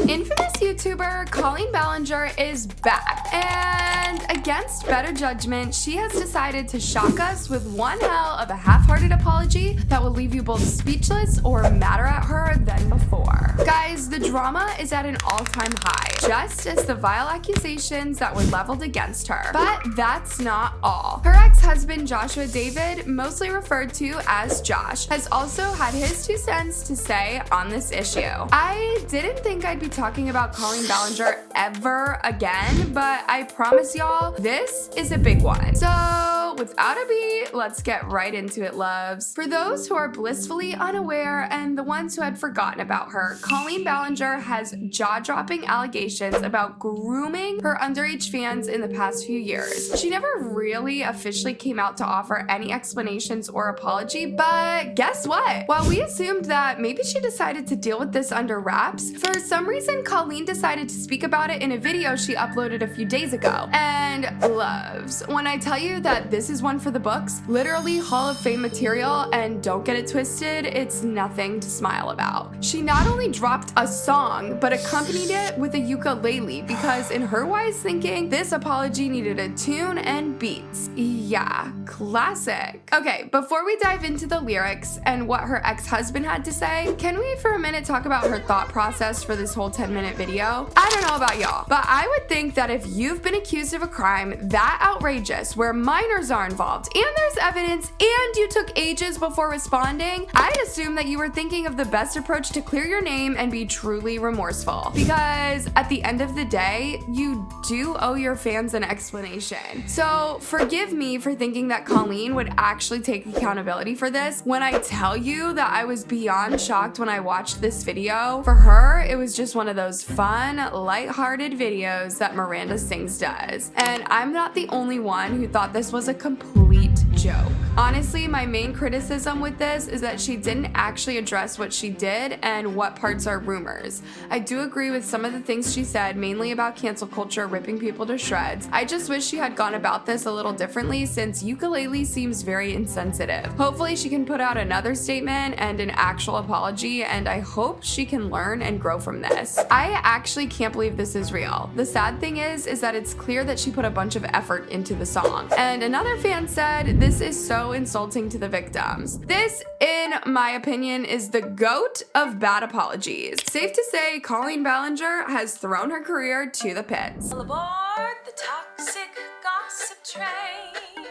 infamous YouTuber Colleen Ballinger is back, and against better judgment, she has decided to shock us with one hell of a half-hearted apology that will leave you both speechless or madder at her than before. Guys, the drama is at an all-time high, just as the vile accusations that were leveled against her. But that's not all. Her ex-husband Joshua David, mostly referred to as Josh, has also had his 2 cents to say on this issue. I didn't think I'd be talking about Colleen Ballinger ever again, but I promise y'all, this is a big one. So without a beat, let's get right into it, loves. For those who are blissfully unaware and the ones who had forgotten about her, Colleen Ballinger has jaw-dropping allegations about grooming her underage fans in the past few years. She never really officially came out to offer any explanations or apology, but guess what? While we assumed that maybe she decided to deal with this under wraps, for some reason Colleen decided to speak about it in a video she uploaded a few days ago. And loves, when I tell you that this is one for the books, literally Hall of Fame material, and don't get it twisted, it's nothing to smile about. She not only dropped a song, but accompanied it with a ukulele because in her wise thinking, this apology needed a tune and beats. Yeah, classic. Okay, before we dive into the lyrics and what her ex-husband had to say, can we for a minute talk about her thought process for this whole 10-minute video? I don't know about y'all, but I would think that if you've been accused of a crime that outrageous, where minors are involved, and there's evidence, and you took ages before responding, I'd assume that you were thinking of the best approach to clear your name and be truly remorseful. Because at the end of the day, you do owe your fans an explanation. So forgive me for thinking that Colleen would actually take accountability for this when I tell you that I was beyond shocked when I watched this video. For her, it was just one of those fun, lighthearted videos that Miranda Sings does. And I'm not the only one who thought this was a complete joke. Honestly, my main criticism with this is that she didn't actually address what she did and what parts are rumors. I do agree with some of the things she said, mainly about cancel culture ripping people to shreds. I just wish she had gone about this a little differently since ukulele seems very insensitive. Hopefully she can put out another statement and an actual apology, and I hope she can learn and grow from this. I actually can't believe this is real. The sad thing is that it's clear that she put a bunch of effort into the song. And another fan said, this is so insulting to the victims. This, in my opinion, is the GOAT of bad apologies. Safe to say, Colleen Ballinger has thrown her career to the pits. All aboard the toxic gossip train,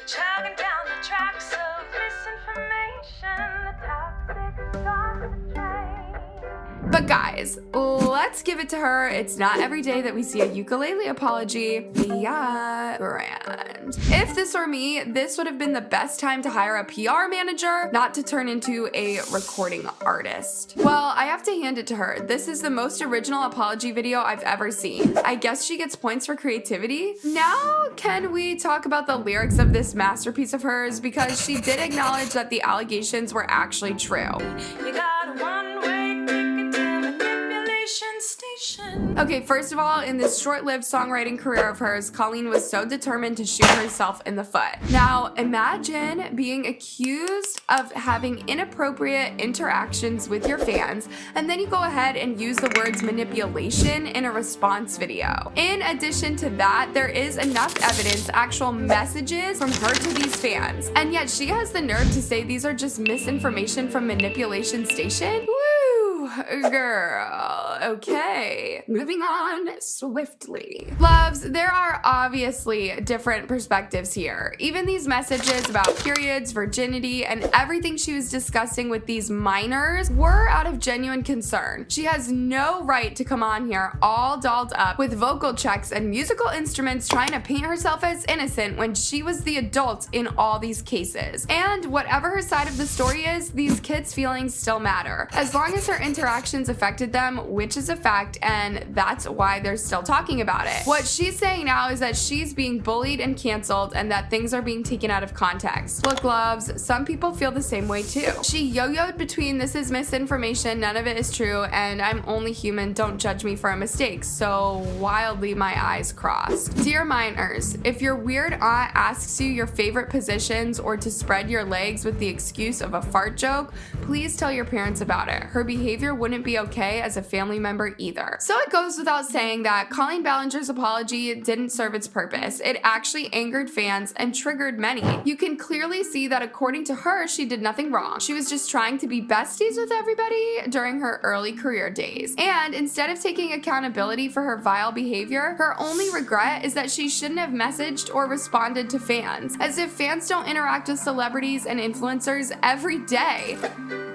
chugging down the tracks of misinformation, the toxic gossip train. But guys, let's give it to her. It's not every day that we see a ukulele apology. Yeah, grand. If this were me, this would have been the best time to hire a PR manager, not to turn into a recording artist. Well, I have to hand it to her. This is the most original apology video I've ever seen. I guess she gets points for creativity. Now, can we talk about the lyrics of this masterpiece of hers? Because she did acknowledge that the allegations were actually true. You got a one-way ticket to manipulation station. Okay, first of all, in this short-lived songwriting career of hers, Colleen was so determined to shoot herself in the foot. Now, imagine being accused of having inappropriate interactions with your fans, and then you go ahead and use the words manipulation in a response video. In addition to that, there is enough evidence, actual messages from her to these fans, and yet she has the nerve to say these are just misinformation from Manipulation Station? Woo, girl. Okay, moving on swiftly. Loves, there are obviously different perspectives here. Even these messages about periods, virginity, and everything she was discussing with these minors were out of genuine concern. She has no right to come on here all dolled up with vocal checks and musical instruments trying to paint herself as innocent when she was the adult in all these cases. And whatever her side of the story is, these kids' feelings still matter. As long as her interactions affected them, which is a fact, and that's why they're still talking about it. What she's saying now is that she's being bullied and canceled and that things are being taken out of context. Look, loves, some people feel the same way too. She yo-yoed between this is misinformation, none of it is true, and I'm only human, don't judge me for a mistake, so wildly my eyes crossed. Dear minors, if your weird aunt asks you your favorite positions or to spread your legs with the excuse of a fart joke, please tell your parents about it. Her behavior wouldn't be okay as a family member either. So it goes without saying that Colleen Ballinger's apology didn't serve its purpose. It actually angered fans and triggered many. You can clearly see that according to her, she did nothing wrong. She was just trying to be besties with everybody during her early career days. And instead of taking accountability for her vile behavior, her only regret is that she shouldn't have messaged or responded to fans. As if fans don't interact with celebrities and influencers every day.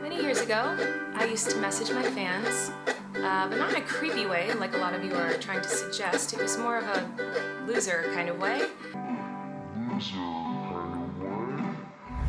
Many years ago, I used to message my fans, but not in a creepy way like a lot of you are trying to suggest. It was more of a loser kind of way.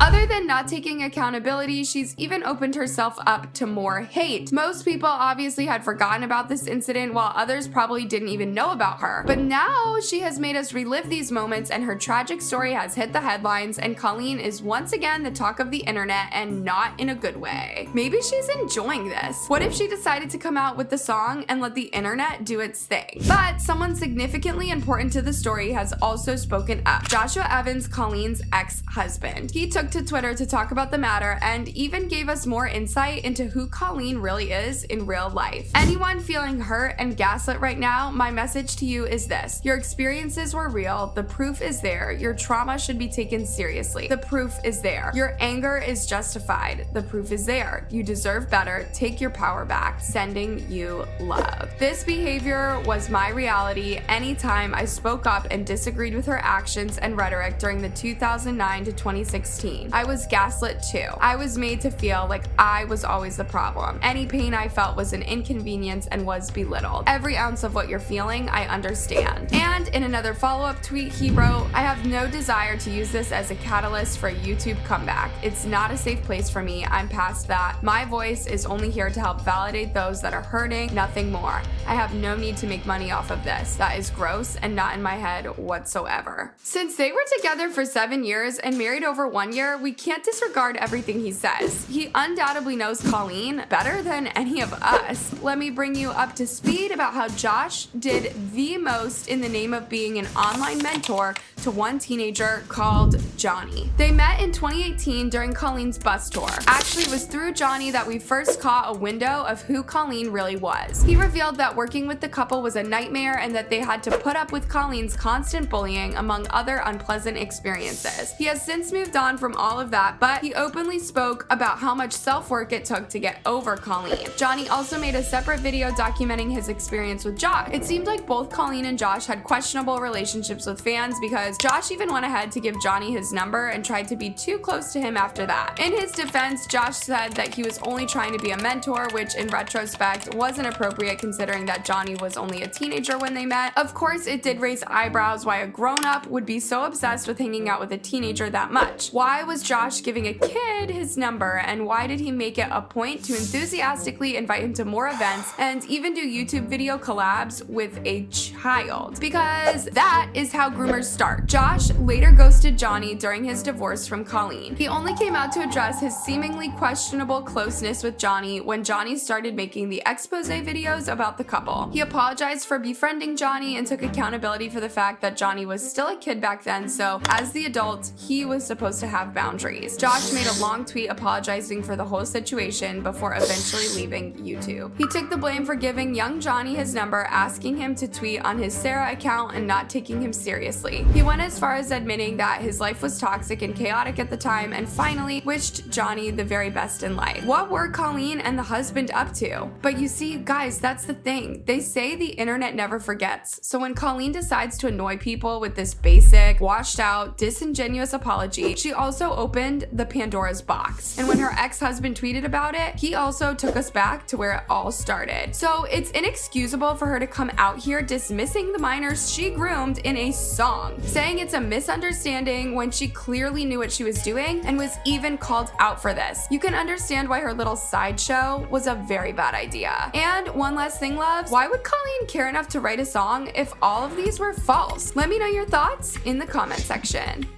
Other than not taking accountability, she's even opened herself up to more hate. Most people obviously had forgotten about this incident, while others probably didn't even know about her. But now she has made us relive these moments, and her tragic story has hit the headlines, and Colleen is once again the talk of the internet, and not in a good way. Maybe she's enjoying this. What if she decided to come out with the song and let the internet do its thing? But someone significantly important to the story has also spoken up. Joshua Evans, Colleen's ex-husband. He took to Twitter to talk about the matter and even gave us more insight into who Colleen really is in real life. Anyone feeling hurt and gaslit right now, my message to you is this: your experiences were real, the proof is there, your trauma should be taken seriously, the proof is there, your anger is justified, the proof is there, you deserve better, take your power back, sending you love. This behavior was my reality anytime I spoke up and disagreed with her actions and rhetoric during the 2009 to 2016. I was gaslit too. I was made to feel like I was always the problem. Any pain I felt was an inconvenience and was belittled. Every ounce of what you're feeling, I understand. And in another follow-up tweet, he wrote, I have no desire to use this as a catalyst for a YouTube comeback. It's not a safe place for me. I'm past that. My voice is only here to help validate those that are hurting, nothing more. I have no need to make money off of this. That is gross and not in my head whatsoever. Since they were together for 7 years and married over 1 year, we can't disregard everything he says. He undoubtedly knows Colleen better than any of us. Let me bring you up to speed about how Josh did the most in the name of being an online mentor to one teenager called Johnny. They met in 2018 during Colleen's bus tour. Actually, it was through Johnny that we first caught a window of who Colleen really was. He revealed that working with the couple was a nightmare and that they had to put up with Colleen's constant bullying, among other unpleasant experiences. He has since moved on from all of that, but he openly spoke about how much self-work it took to get over Colleen. Johnny also made a separate video documenting his experience with Josh. It seemed like both Colleen and Josh had questionable relationships with fans, because Josh even went ahead to give Johnny his number and tried to be too close to him after that. In his defense, Josh said that he was only trying to be a mentor, which in retrospect wasn't appropriate considering that Johnny was only a teenager when they met. Of course, it did raise eyebrows why a grown-up would be so obsessed with hanging out with a teenager that much. Why was Josh giving a kid his number, and why did he make it a point to enthusiastically invite him to more events and even do YouTube video collabs with a child? Because that is how groomers start. Josh later ghosted Johnny during his divorce from Colleen. He only came out to address his seemingly questionable closeness with Johnny when Johnny started making the expose videos about the couple. He apologized for befriending Johnny and took accountability for the fact that Johnny was still a kid back then, so as the adult, he was supposed to have boundaries. Josh made a long tweet apologizing for the whole situation before eventually leaving YouTube. He took the blame for giving young Johnny his number, asking him to tweet on his Sarah account and not taking him seriously. He went as far as admitting that his life was toxic and chaotic at the time, and finally wished Johnny the very best in life. What were Colleen and the husband up to? But you see, guys, that's the thing. They say the internet never forgets. So when Colleen decides to annoy people with this basic, washed out, disingenuous apology, she also opened the Pandora's box. And when her ex-husband tweeted about it, he also took us back to where it all started. So it's inexcusable for her to come out here dismissing the minors she groomed in a song, saying it's a misunderstanding when she clearly knew what she was doing and was even called out for this. You can understand why her little sideshow was a very bad idea. And one last thing, loves, why would Colleen care enough to write a song if all of these were false? Let me know your thoughts in the comment section.